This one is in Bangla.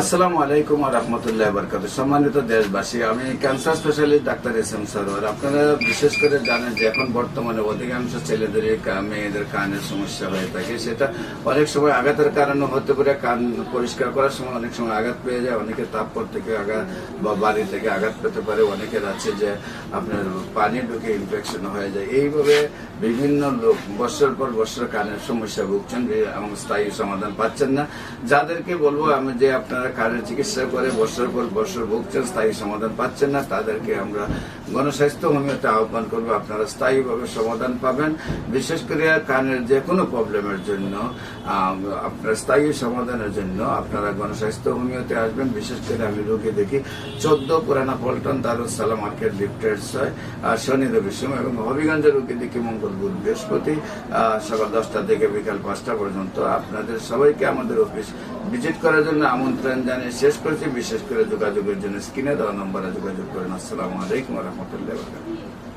আসসালামু আলাইকুম ওয়া রাহমাতুল্লাহি ওয়া বারাকাতুহু। সম্মানিত দেশবাসী, আমি cancer specialist doctor SM. Sarwar. আপনারা বিশেষ করে জানেন যে এখন বর্তমানে অধিকাংশ ছেলেদের মেয়েদের কানের সমস্যা হয়ে থাকে। সেটা অনেক সময় আঘাতের কারণে হতে পারে। কান পরিষ্কার করার সময় অনেক সময় আঘাত পেয়ে যায়, অনেকে তাপপর থেকে আঘাত বা বাড়ি থেকে আঘাত পেতে পারে, অনেকের আছে যে আপনার পানি ঢুকে ইনফেকশন হয়ে যায়। এইভাবে বিভিন্ন লোক বছর পর বছর কানের সমস্যা ভুগছেন এবং স্থায়ী সমাধান পাচ্ছেন না। যাদেরকে বলবো আমি যে আপনারা কানের চিকিৎসা করে বছর পর বছর ভুগছেন, স্থায়ী সমাধান পাচ্ছেন না, তাদেরকে আমরা গণস্বাস্থ্য হোমিওতে আহ্বান করবো। আপনারা স্থায়ীভাবে সমাধান পাবেন। বিশেষ করে কানের যে কোনো প্রবলেমের জন্য আপনার স্থায়ী সমাধানের জন্য আপনারা গণস্বাস্থ্য হোমিওতে আসবেন। বিশেষ করে আমি রোগী দেখি 14 পুরানা পল্টন দারুস সালাম মার্কেট লিফটেড 6 শনি রবি সময়, এবং হবিগঞ্জের রোগী দেখি মঙ্গল বুধ বৃহস্পতি সকাল 10টা থেকে বিকাল 5টা পর্যন্ত। আপনাদের সবাইকে আমাদের অফিস ভিজিট করার জন্য আমন্ত্রণ জানিয়ে শেষ করছি। বিশেষ করে যোগাযোগের জন্য স্ক্রিনে দেওয়া নম্বরে যোগাযোগ করেন। আসসালামু আলাইকুম ওয়া রাহমাতুল্লাহি ওয়া বারাকাতুহু।